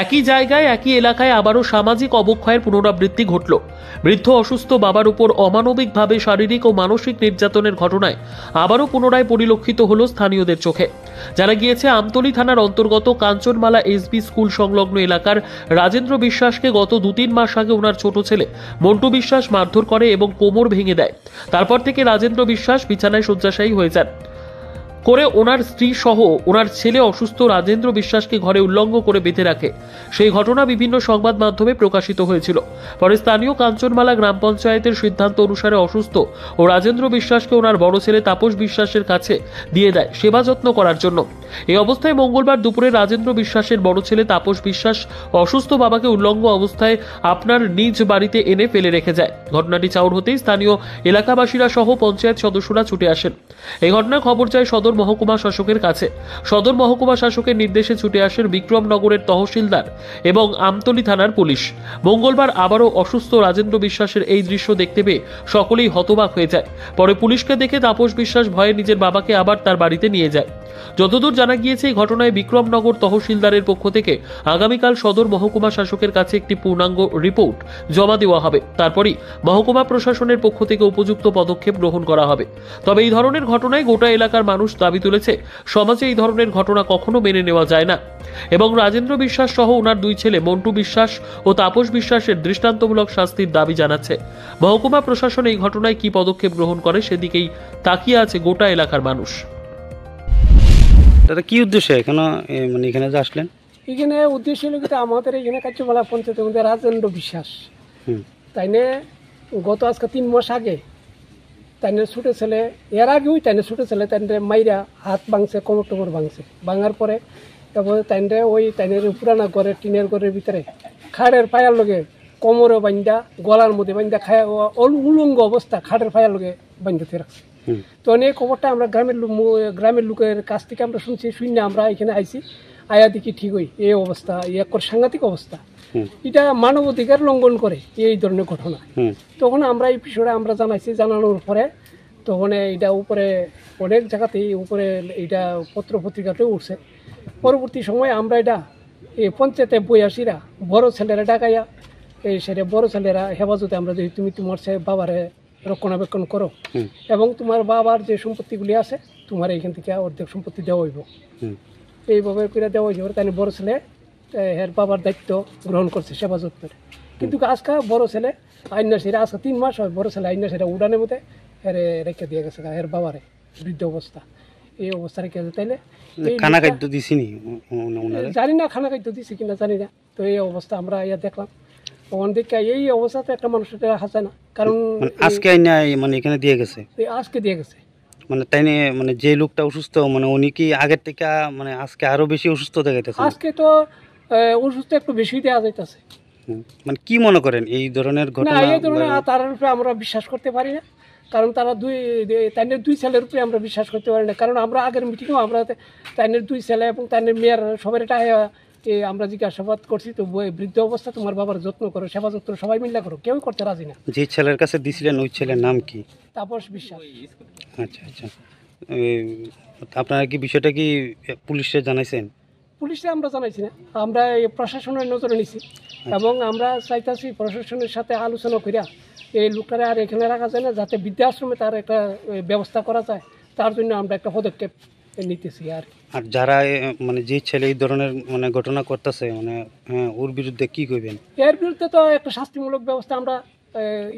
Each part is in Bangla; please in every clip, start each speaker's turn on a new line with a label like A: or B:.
A: একই জায়গায় একই এলাকায় আবারও সামাজিক অবক্ষয়ের পুনরাবৃত্তি ঘটল। বৃদ্ধ অসুস্থ বাবার উপর অমানবিকভাবে শারীরিক ও মানসিক নির্যাতনের ঘটনায় আবারও পুনরায় পরিলক্ষিত হল স্থানীয়দের চোখে। যারা গিয়েছে আমতলী থানার অন্তর্গত কাঞ্চনমালা এসবি স্কুল সংলগ্ন এলাকার রাজেন্দ্র বিশ্বাসকে গত 2-3 মাস আগে ওনার ছোট ছেলে মন্টু বিশ্বাস মারধর করে এবং কোমর ভেঙে দেয়। তারপর থেকে রাজেন্দ্র বিশ্বাস বিছানায় শয্যাশায়ী হয়ে যান করে ওনার স্ত্রী সহ ওনার ছেলে অসুস্থ রাজেন্দ্র বিশ্বাসকে ঘরে উল্লঙ্গ করে বেঁধে রাখে। সেই ঘটনা বিভিন্ন সংবাদ মাধ্যমে প্রকাশিত হয়েছিল। পরে স্থানীয় কাঞ্চনমালা গ্রাম পঞ্চায়েতের সিদ্ধান্ত অনুসারে অসুস্থ ও রাজেন্দ্র বিশ্বাসকে ওনার বড় ছেলে তাপস বিশ্বাসের কাছে দিয়ে দেয় সেবা যত্ন করার জন্য। এই অবস্থায় মঙ্গলবার দুপুরে রাজেন্দ্র বিশ্বাসের বড় ছেলে তাপস বিশ্বাস অসুস্থ বাবাকে উল্লঙ্গ অবস্থায় আপনার নিজ বাড়িতে এনে ফেলে রেখে যায়। ঘটনাটি চাউর হতেই স্থানীয় এলাকাবাসীরা সহ পঞ্চায়েত সদস্যরা ছুটে আসেন। এই ঘটনার খবর যায় সদর মহকুমা শাসকের কাছে। সদর মহকুমা শাসকের নির্দেশে ছুটে আসেন বিক্রমনগরের তহসিলদার এবং আমতলী থানার পুলিশ। মঙ্গলবার আবারও অসুস্থ রাজেন্দ্র বিশ্বাসের এই দৃশ্য দেখতে পেয়ে সকলেই হতবাক হয়ে যায়। পরে পুলিশকে দেখে তাপস বিশ্বাস ভয়ে নিজের বাবাকে আবার তার বাড়িতে নিয়ে যায়। যতদূর জানা গিয়েছে এই ঘটনায় বিক্রমনগর তহসিলদারের পক্ষ থেকে আগামীকাল সদর মহকুমা শাসকের কাছে একটি পূর্ণাঙ্গ রিপোর্ট জমা দেওয়া হবে। তারপরই মহকুমা প্রশাসনের পক্ষ থেকে উপযুক্ত পদক্ষেপ গ্রহণ করা হবে। তবে এই ধরনের ঘটনায় গোটা এলাকার মানুষ দাবি তুলেছে, সমাজে এই ধরনের ঘটনা কখনো মেনে নেওয়া যায় না এবং রাজেন্দ্র বিশ্বাস সহ ওনার 2 ছেলে মন্টু বিশ্বাস ও তাপস বিশ্বাসের দৃষ্টান্তমূলক শাস্তির দাবি জানাচ্ছে। মহকুমা প্রশাসন এই ঘটনায় কি পদক্ষেপ গ্রহণ করে সেদিকেই তাকিয়ে আছে গোটা এলাকার মানুষ।
B: দাদা, কি উদ্দেশ্যে এখানে মানে এখানে যে আসলেন?
C: এখানে উদ্দেশ্য হলো আমাদের এখানে কার্যমালা পঞ্চায়েতের মধ্যে রাজেন্দ্র বিশ্বাস তাইনে গত আজকে 3 মাস আগে তাইনে ছোটো ছেলে, এর আগেও তাইনে ছোটো ছেলে তাইনে মাইরা হাত ভাঙছে, কোমর টোমর ভাঙছে। ভাঙার পরে তারপরে তাইনে ওই তাইনের পুরানা ঘরের টিনের ঘরের ভিতরে খাড়ের পায়ার লগে কোমরও বান্ধা, গলার মধ্যে বান্ধা খায় উলঙ্গ অবস্থা খাড়ের পায়ার লগে বান্ধতে রাখছে। তো এই খবরটা আমরা গ্রামের লোকের কাছ থেকে আমরা শুনছি, শুনে আমরা এখানে আইছি। আয়া দেখি ঠিক ওই এই অবস্থা, একর সাংঘাতিক অবস্থা। এটা মানব অধিকার লঙ্ঘন করে এই ধরনের ঘটনা। তখন আমরা এই বিষয়টা আমরা জানাইছি। জানানোর পরে তখন এটা উপরে অনেক জায়গাতেই উপরে এটা পত্র পত্রিকাতেও উঠছে। পরবর্তী সময় আমরা এটা এই পঞ্চায়েতে বইয়াসীরা বড় ছেলেরা ডাকাইয়া সেটা বড় ছেলেরা হেফাজতে আমরা যদি তুমি তোমার বাবারে রক্ষণাবেক্ষণ করো এবং তোমার বাবার যে সম্পত্তিগুলি আছে তোমার এইখান থেকে অর্ধেক সম্পত্তি দেওয়া হইব, এইভাবে করে দেওয়া হইব। তাই বড় ছেলে এর বাবার দায়িত্ব গ্রহণ করছে সেবা যত্নের। কিন্তু আজকে বড় ছেলে আইনা সেরা আজকে 3 মাস হয় বড় ছেলে আইনা সেরা উড়ানের মধ্যে এরে রেখে দিয়ে গেছে এর বাবারে বৃদ্ধ অবস্থা। এই অবস্থা রেখে আছে। তাইলে
B: খানা খাদ্য দিছিনি
C: জানি না, খানা খাদ্য দিছি কিনা জানি না। তো এই অবস্থা আমরা ইয়া দেখলাম। এই অবস্থাতে একটা মানুষের রাখা যায় না। কারণ
B: আজকে আইনা মানে এখানে দিয়ে গেছে,
C: আজকে দিয়ে গেছে।
B: মানে তাই মানে যে লোকটা অসুস্থ মানে উনি কি আগের থেকে মানে আজকে আরো বেশি অসুস্থ দেখাইতেছে?
C: আজকে তো অসুস্থ একটু বেশি দেওয়া যাইতেছে।
B: মানে কি মনে করেন এই ধরনের ঘটনা?
C: এই ধরনের তার উপরে আমরা বিশ্বাস করতে পারি না। কারণ তারা তাইনের 2 ছেলের উপরে আমরা বিশ্বাস করতে পারি না। কারণ আমরা আগের মিটিংও আমরা তাইনের 2 ছেলে এবং তাইনের মেয়ের সবার এটা আমরা জিজ্ঞাসাবাদ করছি। তো বৃদ্ধ অবস্থা তোমার বাবার যত্ন করো, সেবা যত্ন সবাই মিলে করো, কেউ করতে রাজি না।
B: যে ছেলের কাছে দিছিলেন ওই ছেলের নাম কি?
C: তাপস বিশ্বাস।
B: আচ্ছা আচ্ছা, আপনারা কি বিষয়টা কি পুলিশে জানাইছেন?
C: পুলিশে আমরা জানাইছি না, আমরা এই প্রশাসনের নজরে নিছি এবং আমরা চাইতেছি প্রশাসনের সাথে আলোচনা করিয়া এই লোকটারে আর এখানে রাখা যায় না, যাতে বৃদ্ধাশ্রমে তার একটা ব্যবস্থা করা যায়। তার জন্য আমরা একটা পদক্ষেপ নিতেছি। আর
B: যারা মানে যে ছেলে এই ধরনের মানে ঘটনা করতেছে মানে ওর বিরুদ্ধে কি করবেন?
C: এর বিরুদ্ধে তো একটা শাস্তিমূলক ব্যবস্থা আমরা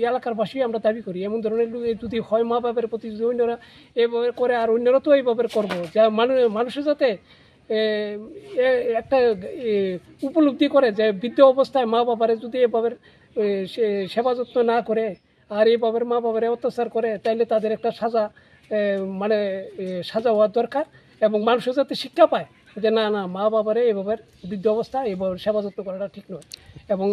C: এলাকার বাসী আমরা দাবি করি। এমন ধরনের যদি হয় মা বাবার প্রতি যদি অন্যরা এইভাবে করে আর অন্যরা তো এইভাবে করবো, যা মানুষের যাতে একটা উপলব্ধি করে যে বৃদ্ধ অবস্থায় মা বাবারে যদি এভাবে সেবা যত্ন না করে আর এইভাবে মা বাবারে অত্যাচার করে, তাইলে তাদের একটা সাজা মানে সাজা হওয়ার দরকার এবং মানুষের যাতে শিক্ষা পায় যে না না মা বাবারে এভাবে বৃদ্ধ অবস্থা এভাবে সেবা যত্ন করাটা ঠিক নয় এবং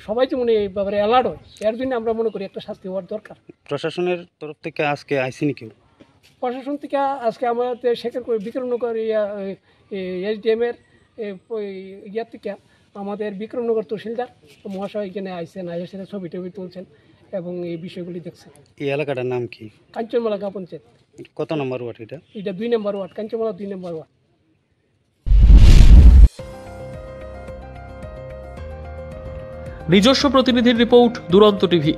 C: সবাই যেমন এই ব্যাপারে অ্যালার্ট হয়। এর জন্য আমরা মনে করি একটা শাস্তি হওয়ার দরকার।
B: প্রশাসনের তরফ থেকে আজকে আইসিনি কেউ?
C: প্রশাসন থেকে আজকে আমাদের শেখের বিক্রমনগর এসডিএম এর ইয়ার থেকে আমাদের বিক্রমনগর তহসিলদার মহাশয় এখানে আইসেন, আইসে ছবি টবি তুলছেন এবং এই বিষয়গুলি দেখছেন।
B: এই এলাকাটার নাম কি?
C: কাঞ্চনমালা গ্রাম পঞ্চায়েত।
B: কত নম্বর ওয়ার্ড এটা?
C: এটা 2 নম্বর ওয়ার্ড, কাঞ্চনমালা 2 নম্বর ওয়ার্ড।
A: নিজস্ব প্রতিনিধির রিপোর্ট, দুরন্ত টিভি।